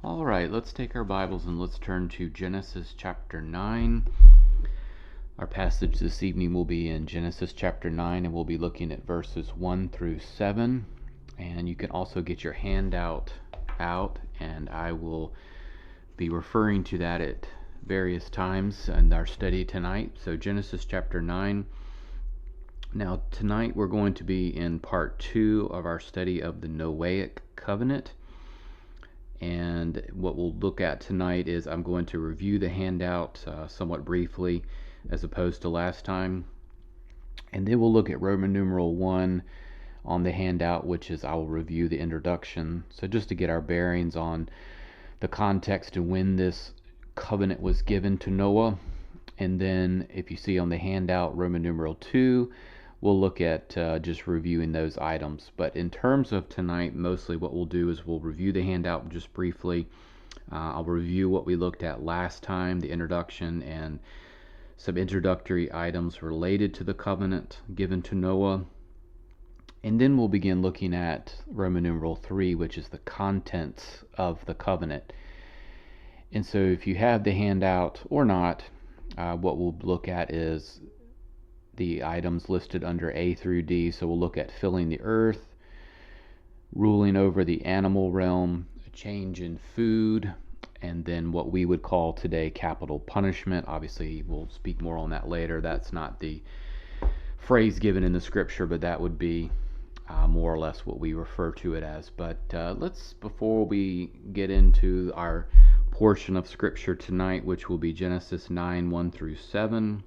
All right, let's take our Bibles and let's turn to Genesis chapter 9. Our passage this evening will be in Genesis chapter 9, and we'll be looking at verses 1 through 7. And you can also get your handout out, and I will be referring to that at various times in our study tonight. So Genesis chapter 9. Now tonight we're going to be in part 2 of our study of the Noahic covenant. And what we'll look at tonight is I'm going to review the handout somewhat briefly as opposed to last time. And then we'll look at Roman numeral 1 on the handout, which is I will review the introduction. So just to get our bearings on the context and when this covenant was given to Noah. And then if you see on the handout Roman numeral 2, we'll look at just reviewing those items. But in terms of tonight, mostly what we'll do is we'll review the handout just briefly. I'll review what we looked at last time, the introduction, and some introductory items related to the covenant given to Noah. And then we'll begin looking at Roman numeral 3, which is the contents of the covenant. And so if you have the handout or not, what we'll look at is the items listed under A through D. So we'll look at filling the earth, ruling over the animal realm, a change in food, and then what we would call today capital punishment. Obviously, we'll speak more on that later. That's not the phrase given in the scripture, but that would be more or less what we refer to it as. But before we get into our portion of scripture tonight, which will be Genesis 9, 1 through 7,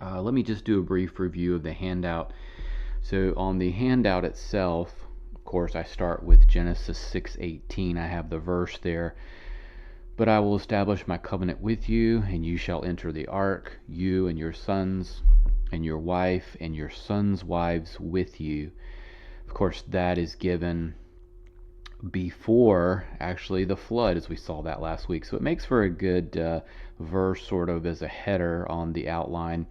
let me just do a brief review of the handout. So on the handout itself, of course, I start with Genesis 6:18. I have the verse there. But I will establish my covenant with you, and you shall enter the ark, you and your sons, and your wife, and your sons' wives with you. Of course, that is given before actually the flood, as we saw that last week. So it makes for a good verse sort of as a header on the outline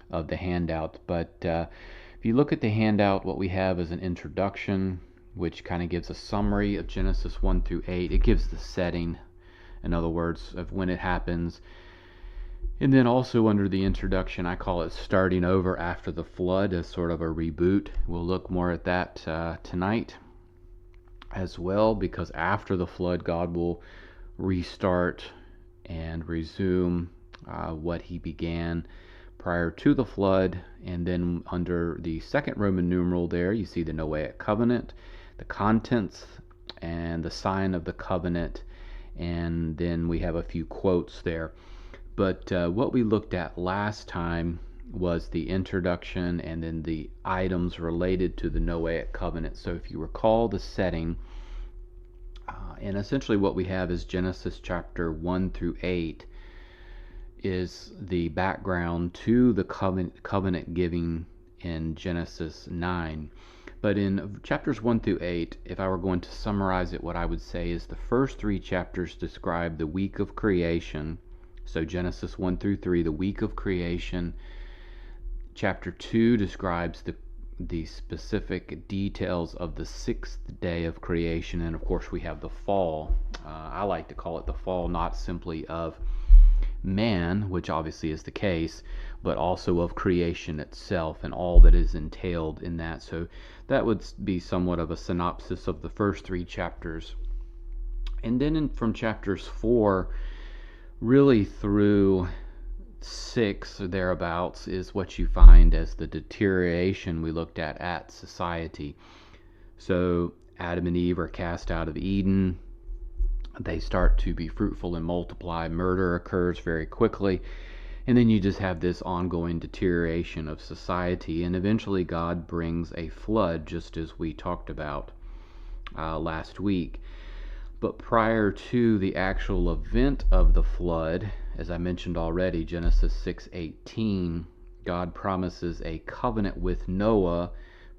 of the handout. But if you look at the handout, what we have is an introduction, which kind of gives a summary of Genesis 1 through 8. It gives the setting, in other words, of when it happens. And then also under the introduction, I call it starting over after the flood as sort of a reboot. We'll look more at that tonight as well, because after the flood, God will restart and resume what he began prior to the flood. And then under the second Roman numeral there, you see the Noahic covenant, the contents, and the sign of the covenant. And then we have a few quotes there. But what we looked at last time was the introduction and then the items related to the Noahic covenant. So if you recall the setting, and essentially what we have is Genesis chapter 1 through 8 is the background to the covenant giving in Genesis 9. But in chapters 1 through 8, if I were going to summarize it, what I would say is the first 3 chapters describe the week of creation. So Genesis 1 through 3, the week of creation. Chapter 2 describes the specific details of the 6th day of creation. And of course we have the fall. I like to call it the fall, not simply of man, which obviously is the case, but also of creation itself and all that is entailed in that. So that would be somewhat of a synopsis of the first 3 chapters. And then from chapters 4 really through 6 or thereabouts is what you find as the deterioration we looked at society. So Adam and Eve are cast out of Eden. They start to be fruitful and multiply. Murder occurs very quickly. And then you just have this ongoing deterioration of society. And eventually God brings a flood, just as we talked about last week. But prior to the actual event of the flood, as I mentioned already, Genesis 6:18, God promises a covenant with Noah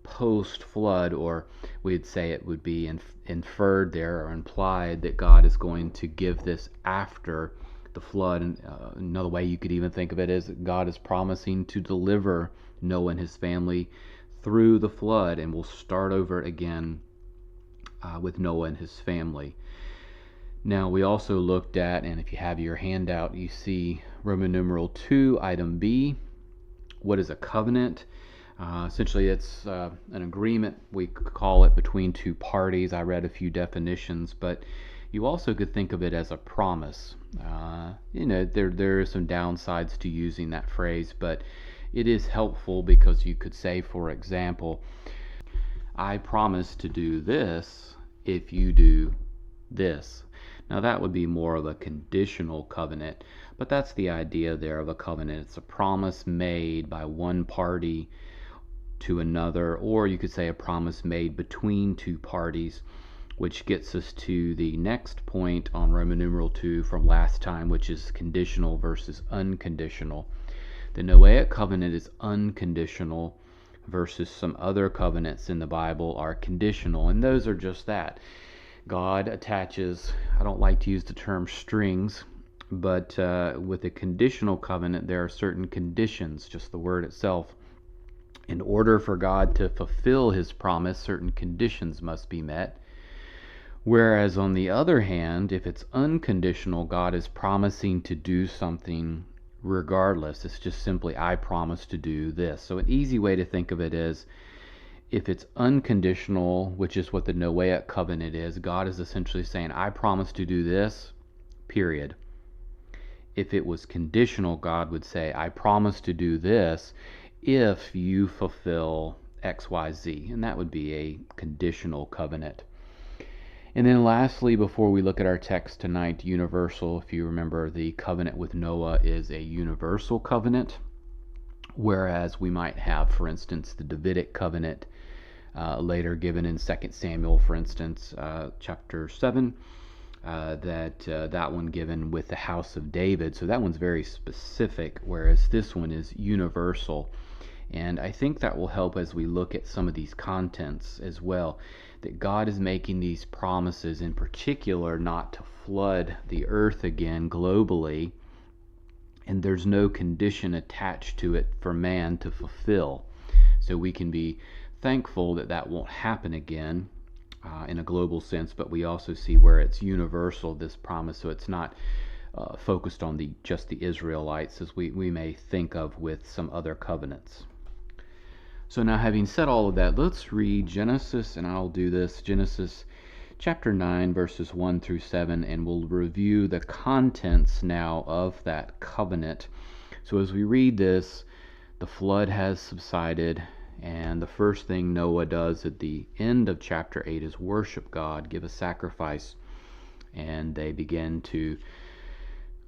post-flood, or we'd say it would be inferred there or implied that God is going to give this after the flood. And another way you could even think of it is God is promising to deliver Noah and his family through the flood, and we'll start over again with Noah and his family. Now, we also looked at, and if you have your handout, you see Roman numeral 2, item B. What is a covenant? Essentially, it's an agreement, we call it, between two parties. I read a few definitions, but you also could think of it as a promise. There are some downsides to using that phrase, but it is helpful because you could say, for example, I promise to do this if you do this. Now, that would be more of a conditional covenant, but that's the idea there of a covenant. It's a promise made by one party to another, or you could say a promise made between two parties, which gets us to the next point on Roman numeral 2 from last time, which is conditional versus unconditional. The Noahic covenant is unconditional versus some other covenants in the Bible are conditional, and those are just that. God attaches, I don't like to use the term strings, but with a conditional covenant, there are certain conditions, just the word itself. In order for God to fulfill his promise, certain conditions must be met. Whereas on the other hand, if it's unconditional, God is promising to do something regardless. It's just simply, I promise to do this. So an easy way to think of it is, if it's unconditional, which is what the Noahic covenant is, God is essentially saying, I promise to do this, period. If it was conditional, God would say, I promise to do this if you fulfill X, Y, Z. And that would be a conditional covenant. And then lastly, before we look at our text tonight, universal. If you remember, the covenant with Noah is a universal covenant, whereas we might have, for instance, the Davidic covenant, later given in 2 Samuel, for instance, chapter 7, that one given with the house of David. So that one's very specific, whereas this one is universal. And I think that will help as we look at some of these contents as well, that God is making these promises, in particular not to flood the earth again globally, and there's no condition attached to it for man to fulfill. So we can be thankful that that won't happen again in a global sense, but we also see where it's universal, this promise, so it's not focused on just the Israelites as we may think of with some other covenants. So now, having said all of that, let's read Genesis, and I'll do this, Genesis chapter 9, verses 1 through 7, and we'll review the contents now of that covenant. So as we read this, the flood has subsided, and the first thing Noah does at the end of chapter 8 is worship God, give a sacrifice, and they begin to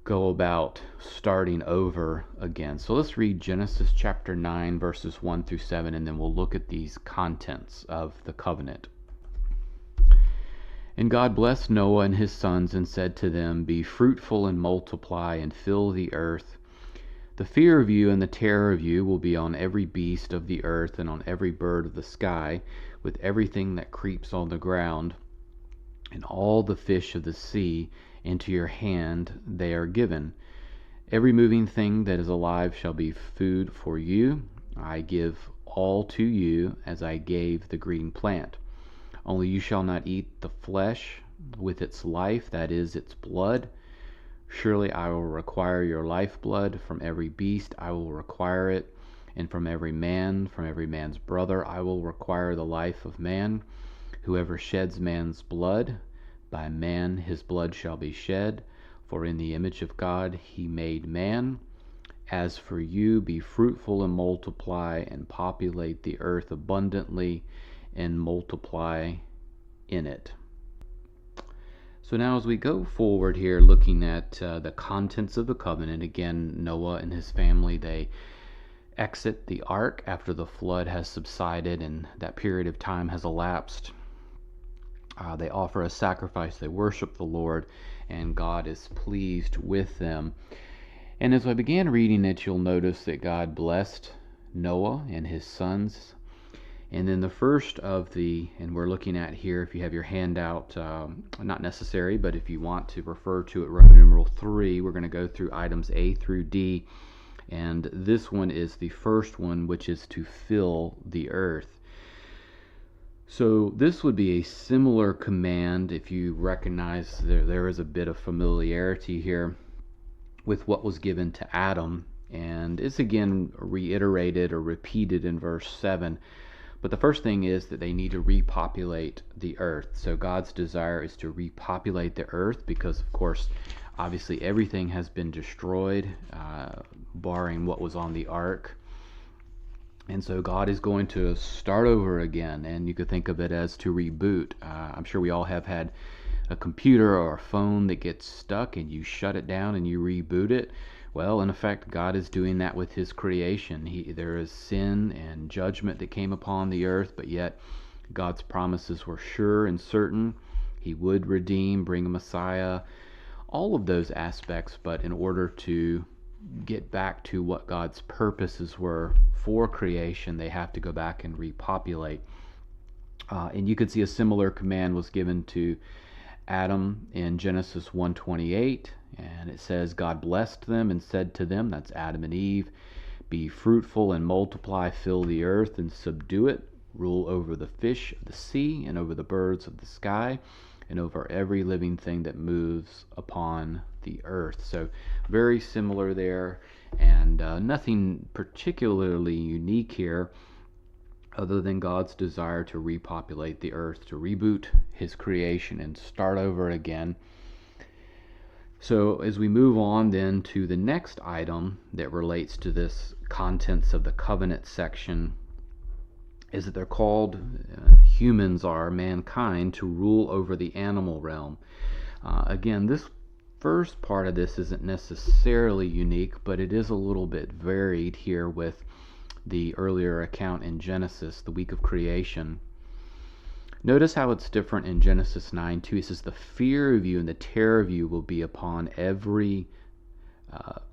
go about starting over again. So let's read Genesis chapter 9, verses 1 through 7, and then we'll look at these contents of the covenant. And God blessed Noah and his sons and said to them, Be fruitful and multiply and fill the earth. The fear of you and the terror of you will be on every beast of the earth and on every bird of the sky, with everything that creeps on the ground, and all the fish of the sea. Into your hand they are given. Every moving thing that is alive shall be food for you. I give all to you as I gave the green plant. Only you shall not eat the flesh with its life, that is, its blood. Surely I will require your lifeblood. From every beast I will require it, and from every man's brother I will require the life of man. Whoever sheds man's blood, by man his blood shall be shed, for in the image of God he made man. As for you, be fruitful and multiply, and populate the earth abundantly, and multiply in it. So now as we go forward here, looking at the contents of the covenant, again, Noah and his family, they exit the ark after the flood has subsided and that period of time has elapsed. They offer a sacrifice, they worship the Lord, and God is pleased with them. And as I began reading it, you'll notice that God blessed Noah and his sons. And then the first of and we're looking at here, if you have your handout, not necessary, but if you want to refer to it, Roman numeral 3, we're going to go through items A through D. And this one is the first one, which is to fill the earth. So this would be a similar command if you recognize there is a bit of familiarity here with what was given to Adam. And it's again reiterated or repeated in verse 7. But the first thing is that they need to repopulate the earth. So God's desire is to repopulate the earth because, of course, obviously everything has been destroyed, barring what was on the ark. And so God is going to start over again, and you could think of it as to reboot. I'm sure we all have had a computer or a phone that gets stuck and you shut it down and you reboot it. Well, in effect, God is doing that with his creation. There is sin and judgment that came upon the earth, but yet God's promises were sure and certain. He would redeem, bring a Messiah, all of those aspects, but in order to get back to what God's purposes were for creation, they have to go back and repopulate. And you could see a similar command was given to Adam in Genesis 1:28, and it says, God blessed them and said to them, that's Adam and Eve, be fruitful and multiply, fill the earth and subdue it, rule over the fish of the sea and over the birds of the sky and over every living thing that moves upon the earth. So very similar there, and nothing particularly unique here other than God's desire to repopulate the earth, to reboot his creation and start over again. So as we move on then to the next item that relates to this contents of the covenant section, is that they're called, humans are, mankind, to rule over the animal realm. Again, this first part of this isn't necessarily unique, but it is a little bit varied here with the earlier account in Genesis, the week of creation. Notice how it's different in Genesis 9:2. It says, the fear of you and the terror of you will be upon every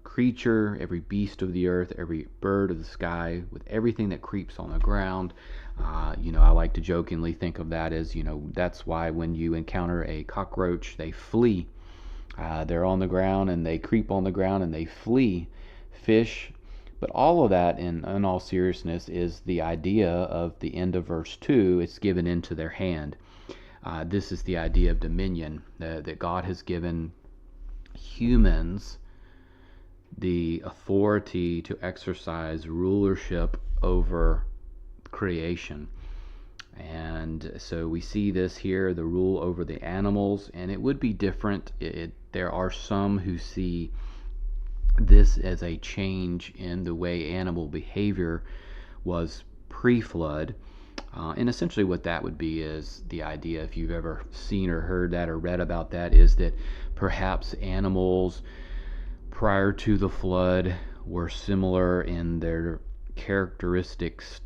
creature, every beast of the earth, every bird of the sky, with everything that creeps on the ground. I like to jokingly think of that as, that's why when you encounter a cockroach, they flee. They're on the ground and they creep on the ground and they flee. Fish. But all of that, in all seriousness, is the idea of the end of verse 2. It's given into their hand. This is the idea of dominion, that God has given humans the authority to exercise rulership over creation. And so we see this here, the rule over the animals, and it would be different. There are some who see this as a change in the way animal behavior was pre-flood. And essentially what that would be is the idea, if you've ever seen or heard that or read about that, is that perhaps animals prior to the flood were similar in their characteristics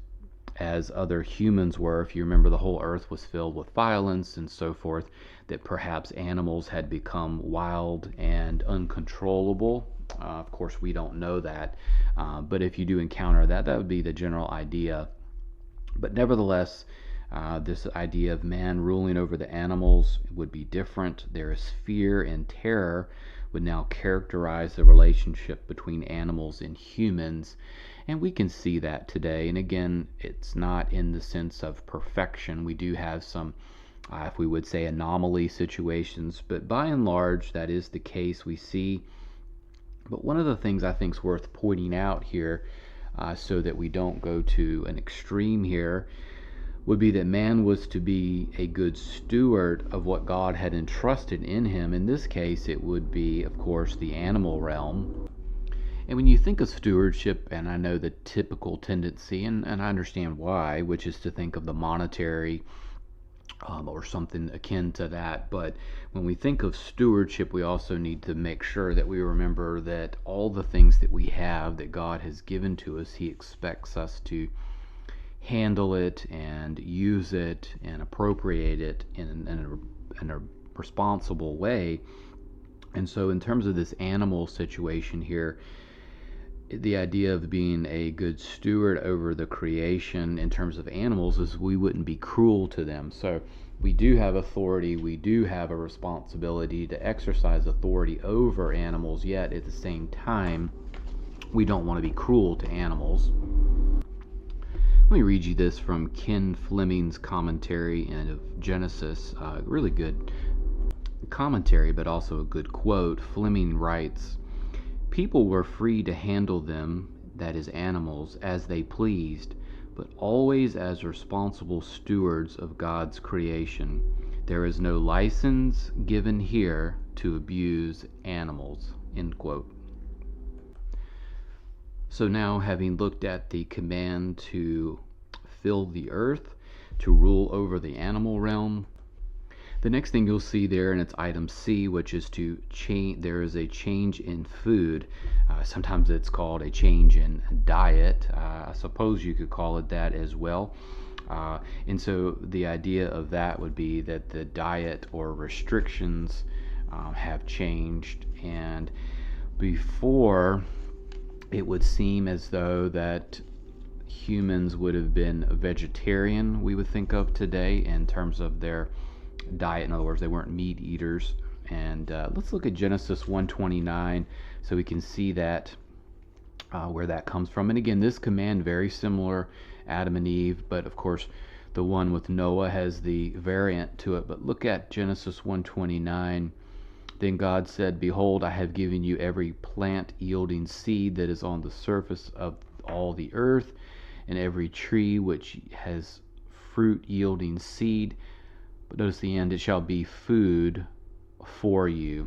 as other humans were. If you remember, the whole earth was filled with violence and so forth, that perhaps animals had become wild and uncontrollable. Of course, we don't know that, but if you do encounter that, that would be the general idea. But nevertheless, this idea of man ruling over the animals would be different. There is fear and terror would now characterize the relationship between animals and humans, and we can see that today. And again, it's not in the sense of perfection. We do have some, if we would say, anomaly situations, but by and large, that is the case we see. But one of the things I think is worth pointing out here, so that we don't go to an extreme here, would be that man was to be a good steward of what God had entrusted in him. In this case, it would be, of course, the animal realm. And when you think of stewardship, and I know the typical tendency, and I understand why, which is to think of the monetary or something akin to that. But when we think of stewardship, we also need to make sure that we remember that all the things that we have that God has given to us, he expects us to handle it and use it and appropriate it in a responsible way. And so in terms of this animal situation here, the idea of being a good steward over the creation in terms of animals is we wouldn't be cruel to them. So we do have authority, we do have a responsibility to exercise authority over animals, yet at the same time we don't want to be cruel to animals. Let me read you this from Ken Fleming's commentary of Genesis. Really good commentary, but also a good quote. Fleming writes, "People were free to handle them, that is, animals, as they pleased, but always as responsible stewards of God's creation. There is no license given here to abuse animals." End quote. So now, having looked at the command to fill the earth, to rule over the animal realm, the next thing you'll see there, and it's item C, which is to change. There is a change in food. Sometimes it's called a change in diet. I suppose you could call it that as well. And so the idea of that would be that the diet or restrictions have changed. And before, it would seem as though that humans would have been vegetarian, we would think of today, in terms of their diet. In other words, they weren't meat eaters. And let's look at Genesis 1:29 so we can see that where that comes from. And again, this command very similar, Adam and Eve, but of course the one with Noah has the variant to it. But look at Genesis 1:29. Then God said, "Behold, I have given you every plant yielding seed that is on the surface of all the earth, and every tree which has fruit yielding seed." But notice the end, "it shall be food for you."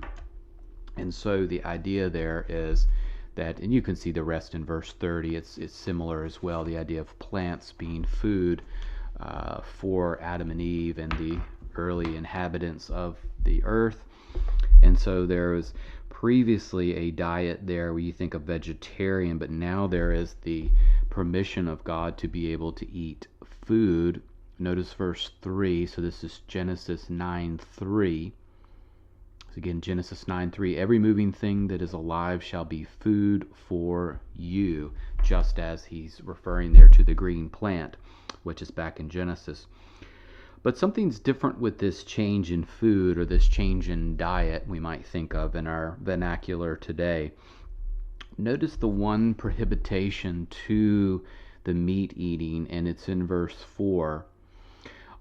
And so the idea there is that, and you can see the rest in verse 30, it's similar as well, the idea of plants being food for Adam and Eve and the early inhabitants of the earth. And so there was previously a diet there where you think of vegetarian, but now there is the permission of God to be able to eat food. Notice verse 3, so this is Genesis 9:3. So again, Genesis 9:3, "Every moving thing that is alive shall be food for you," just as he's referring there to the green plant, which is back in Genesis. But something's different with this change in food, or this change in diet we might think of in our vernacular today. Notice the one prohibition to the meat eating, and it's in verse 4.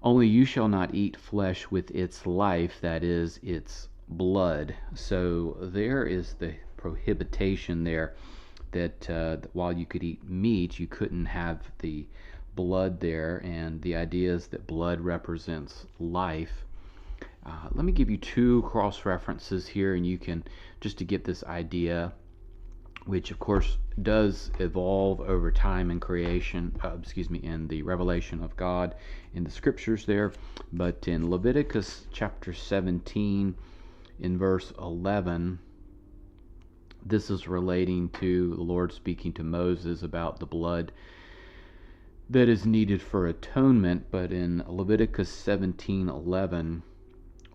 "Only you shall not eat flesh with its life, that is, its blood." So there is the prohibition there that while you could eat meat, you couldn't have the blood there, and the idea is that blood represents life. Let me give you two cross references here, and you can, just to get this idea, which of course does evolve over time in creation, in the revelation of God in the scriptures there. But in Leviticus chapter 17, in verse 11, this is relating to the Lord speaking to Moses about the blood that is needed for atonement. But in Leviticus 17:11,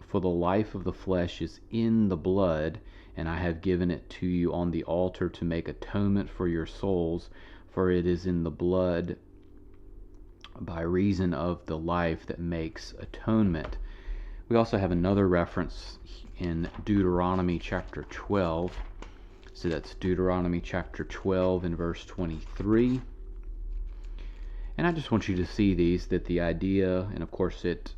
"For the life of the flesh is in the blood, and I have given it to you on the altar to make atonement for your souls, for it is in the blood by reason of the life that makes atonement." We also have another reference in Deuteronomy chapter 12. So that's Deuteronomy chapter 12 and verse 23. And I just want you to see these, that the idea, and of course it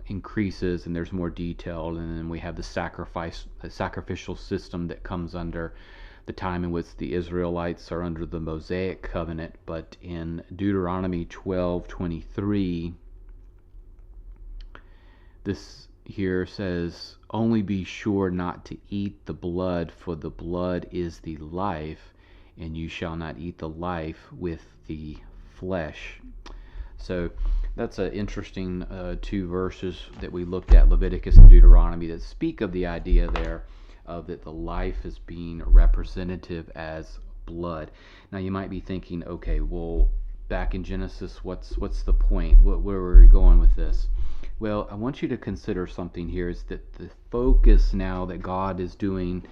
increases and there's more detail, and then we have the sacrificial system that comes under the time in which the Israelites are under the Mosaic covenant. But in Deuteronomy 12:23, this here says, "Only be sure not to eat the blood, for the blood is the life, and you shall not eat the life with the flesh." So that's an interesting two verses that we looked at, Leviticus and Deuteronomy, that speak of the idea there of that the life is being representative as blood. Now you might be thinking, okay, well, back in Genesis, what's the point? Where are we going with this? Well, I want you to consider something here, is that the focus now that God is doing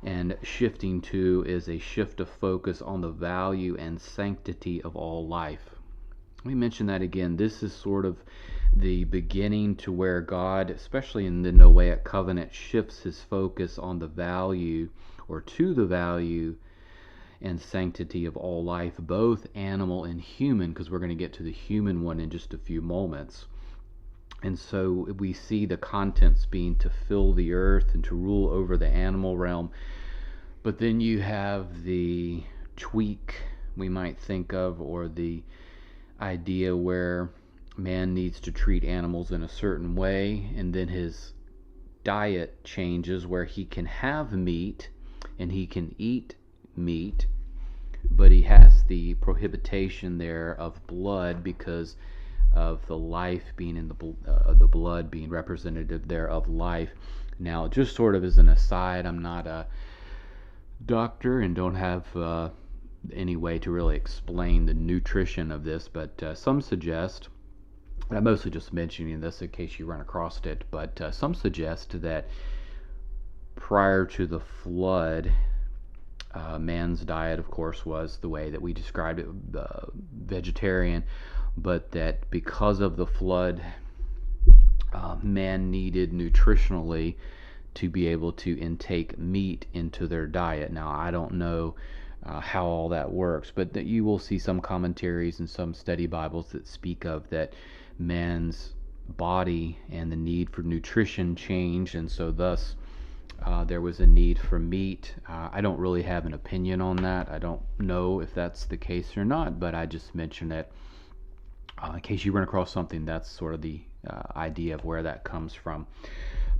and shifting to is a shift of focus on the value and sanctity of all life. Let me mention that again. This is sort of the beginning to where God, especially in the Noahic covenant, shifts his focus on the value, or to the value and sanctity of all life, both animal and human, because we're going to get to the human one in just a few moments. And so we see the contents being to fill the earth and to rule over the animal realm. But then you have the tweak we might think of, or the idea where man needs to treat animals in a certain way, and then his diet changes where he can have meat and he can eat meat, but he has the prohibition there of blood because of the life being in the blood being representative there of life. Now, just sort of as an aside, I'm not a doctor and don't have any way to really explain the nutrition of this, but some suggest, I'm mostly just mentioning this in case you run across it, but some suggest that prior to the flood, man's diet, of course, was the way that we described it, vegetarian, but that because of the flood, man needed nutritionally to be able to intake meat into their diet. Now, I don't know how all that works, but that you will see some commentaries and some study Bibles that speak of that man's body and the need for nutrition changed, and so thus there was a need for meat. I don't really have an opinion on that. I don't know if that's the case or not, but I just mention it in case you run across something. That's sort of the idea of where that comes from.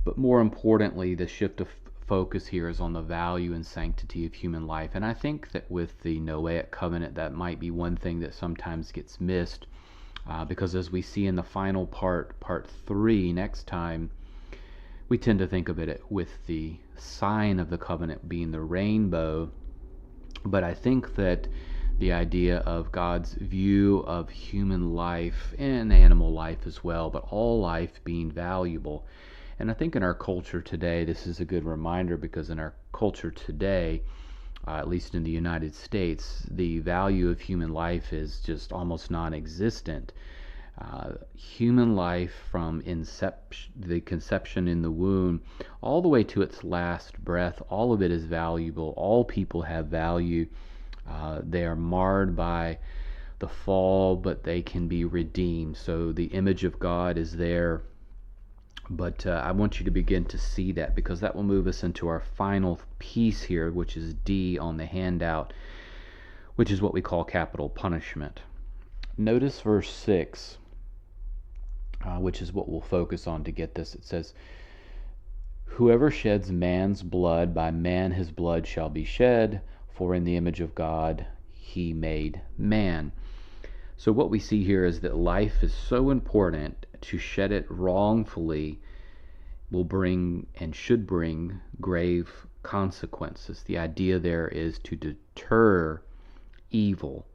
But more importantly, the shift of focus here is on the value and sanctity of human life. And I think that with the Noahic covenant, that might be one thing that sometimes gets missed, because as we see in the final part 3 next time, we tend to think of it with the sign of the covenant being the rainbow. But I think that the idea of God's view of human life and animal life as well, but all life being valuable. And I think in our culture today, this is a good reminder, because in our culture today, at least in the United States, the value of human life is just almost non-existent. Human life from the conception in the womb all the way to its last breath, all of it is valuable. All people have value. They are marred by the fall, but they can be redeemed. So the image of God is there. But I want you to begin to see that, because that will move us into our final piece here, which is D on the handout, which is what we call capital punishment. Notice verse 6, which is what we'll focus on to get this. It says, "Whoever sheds man's blood, by man his blood shall be shed, for in the image of God he made man." So what we see here is that life is so important, to shed it wrongfully will bring and should bring grave consequences. The idea there is to deter evil,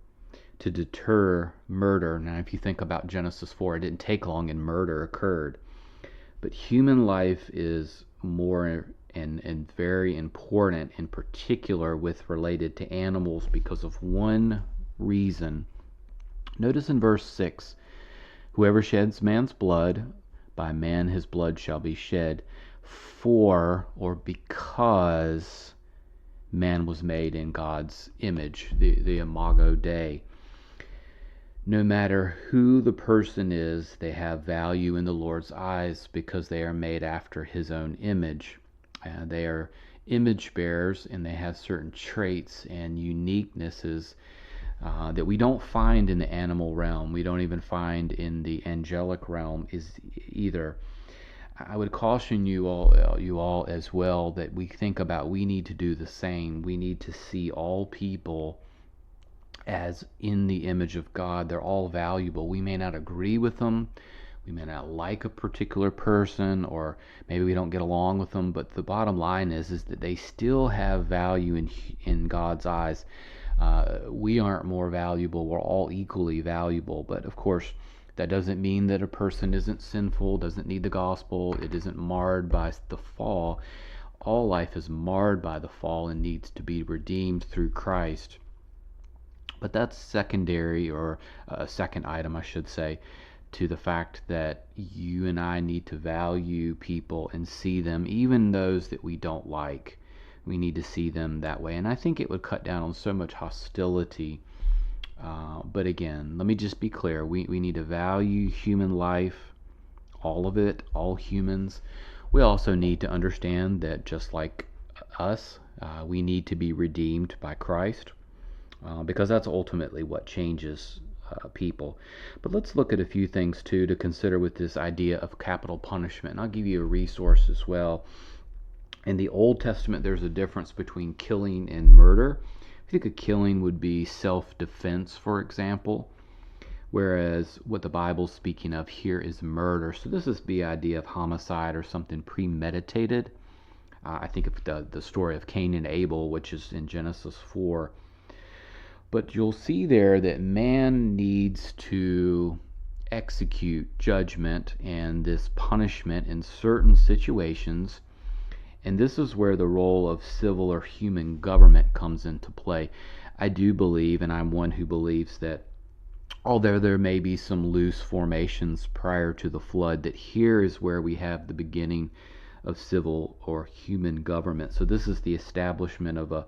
to deter murder. Now, if you think about Genesis 4, it didn't take long and murder occurred. But human life is more and very important, in particular with related to animals, because of one reason. Notice in verse 6, "Whoever sheds man's blood, by man his blood shall be shed, for," or because, "man was made in God's image," the Imago Dei. No matter who the person is, they have value in the Lord's eyes because they are made after his own image. They are image bearers, and they have certain traits and uniquenesses that we don't find in the animal realm. We don't even find in the angelic realm either. I would caution you all as well, that we think about, we need to do the same. We need to see all people as in the image of God. They're all valuable. We may not agree with them. We may not like a particular person, or maybe we don't get along with them, but the bottom line is that they still have value in God's eyes. We aren't more valuable. We're all equally valuable. But of course, that doesn't mean that a person isn't sinful, doesn't need the gospel, it isn't marred by the fall. All life is marred by the fall and needs to be redeemed through Christ. But that's secondary, or a second item, I should say, to the fact that you and I need to value people and see them, even those that we don't like, we need to see them that way. And I think it would cut down on so much hostility. But again, let me just be clear. We need to value human life, all of it, all humans. We also need to understand that just like us, we need to be redeemed by Christ, because that's ultimately what changes people. But let's look at a few things too to consider with this idea of capital punishment. And I'll give you a resource as well. In the Old Testament, there's a difference between killing and murder. I think a killing would be self-defense, for example, whereas what the Bible's speaking of here is murder. So this is the idea of homicide or something premeditated. I think of the story of Cain and Abel, which is in Genesis 4. But you'll see there that man needs to execute judgment and this punishment in certain situations. And this is where the role of civil or human government comes into play. I do believe, and I'm one who believes, that although there may be some loose formations prior to the flood, that here is where we have the beginning of civil or human government. So this is the establishment of a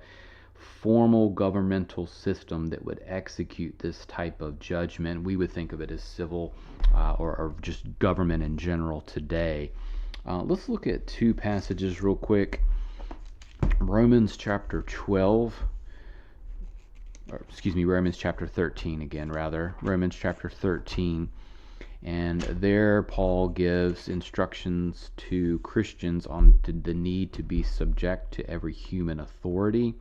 formal governmental system that would execute this type of judgment. We would think of it as civil or just government in general today. Let's look at two passages real quick. Romans chapter 13 again, rather. Romans chapter 13. And there Paul gives instructions to Christians on the need to be subject to every human authority,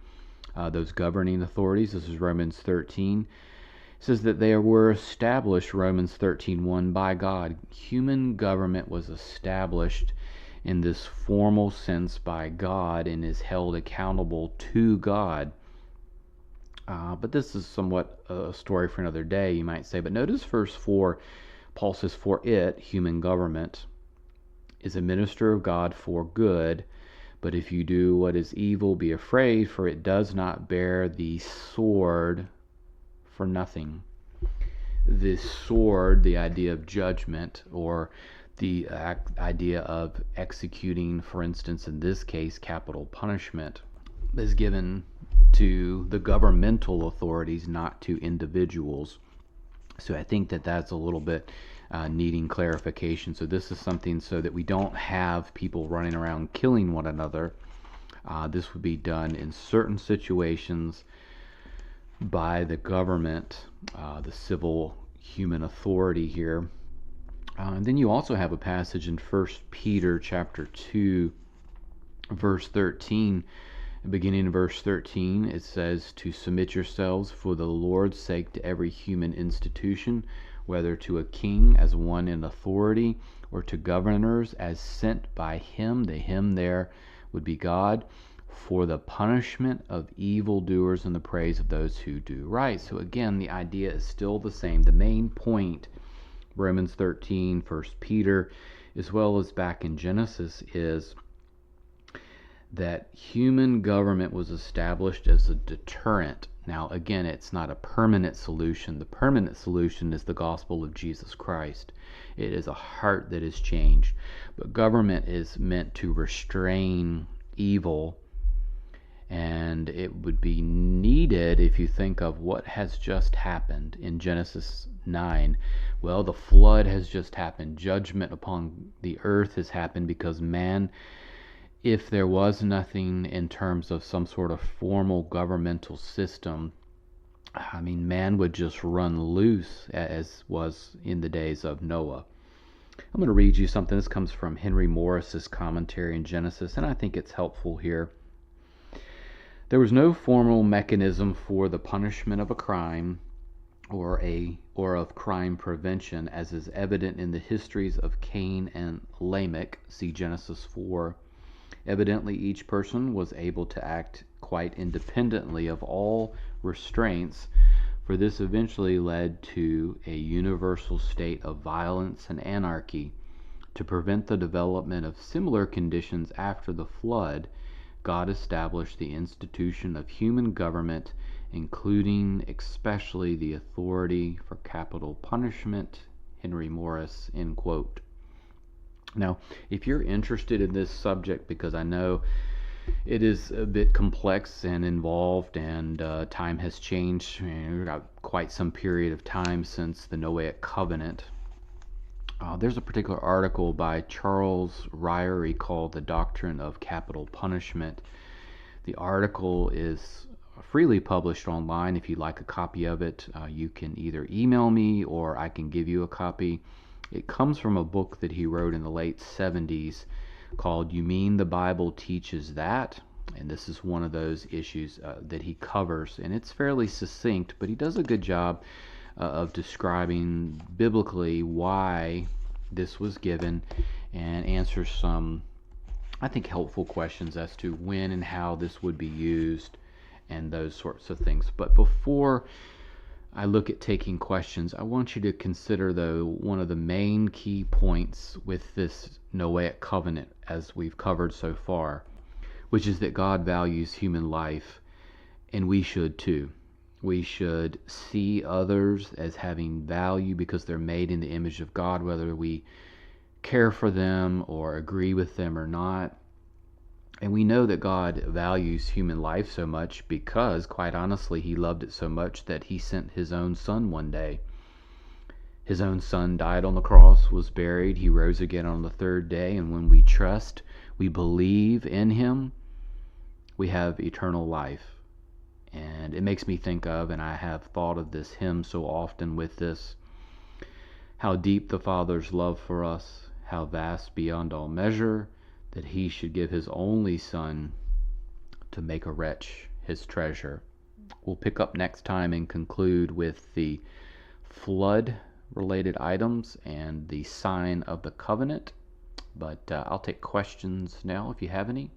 those governing authorities. This is Romans 13. It says that they were established, Romans 13:1, by God. Human government was established in this formal sense by God and is held accountable to God. But this is somewhat a story for another day, you might say. But notice verse 4, Paul says, "For it," human government, "is a minister of God for good. But if you do what is evil, be afraid, for it does not bear the sword for nothing." This sword, the idea of judgment, or the idea of executing, for instance, in this case, capital punishment, is given to the governmental authorities, not to individuals. So I think that that's a little bit needing clarification. So this is something so that we don't have people running around killing one another. This would be done in certain situations by the government, the civil human authority here. And then you also have a passage in 1 Peter chapter 2, verse 13. Beginning in verse 13, it says, "To submit yourselves for the Lord's sake to every human institution, whether to a king as one in authority, or to governors as sent by him," the him there would be God, "for the punishment of evildoers and the praise of those who do right." So again, the idea is still the same. The main point, Romans 13, 1 Peter, as well as back in Genesis, is that human government was established as a deterrent. Now, again, it's not a permanent solution. The permanent solution is the gospel of Jesus Christ. It is a heart that is changed. But government is meant to restrain evil, and it would be needed if you think of what has just happened in Genesis 9. Well, the flood has just happened. Judgment upon the earth has happened because man, if there was nothing in terms of some sort of formal governmental system, I mean, man would just run loose, as was in the days of Noah. I'm going to read you something. This comes from Henry Morris's commentary in Genesis, and I think it's helpful here. "There was no formal mechanism for the punishment of a crime or of crime prevention, as is evident in the histories of Cain and Lamech, see Genesis 4. Evidently, each person was able to act quite independently of all restraints, for this eventually led to a universal state of violence and anarchy. To prevent the development of similar conditions after the flood, God established the institution of human government, including especially the authority for capital punishment." Henry Morris, end quote. Now, if you're interested in this subject, because I know It is a bit complex and involved, and time has changed. We've got quite some period of time since the Noahic covenant. There's a particular article by Charles Ryrie called The Doctrine of Capital Punishment. The article is freely published online. If you'd like a copy of it, you can either email me or I can give you a copy. It comes from a book that he wrote in the late 70s called You Mean the Bible Teaches That? And this is one of those issues that he covers, and it's fairly succinct, but he does a good job of describing biblically why this was given and answers some, I think, helpful questions as to when and how this would be used and those sorts of things. But before I look at taking questions, I want you to consider, though, one of the main key points with this Noahic covenant, as we've covered so far, which is that God values human life, and we should too. We should see others as having value because they're made in the image of God, whether we care for them or agree with them or not. And we know that God values human life so much because, quite honestly, He loved it so much that He sent His own Son one day. His own Son died on the cross, was buried, He rose again on the third day, and when we trust, we believe in Him, we have eternal life. And it makes me think of, and I have thought of this hymn so often with this, how deep the Father's love for us, how vast beyond all measure, that He should give His only Son to make a wretch His treasure. We'll pick up next time and conclude with the flood related items and the sign of the covenant. But I'll take questions now if you have any.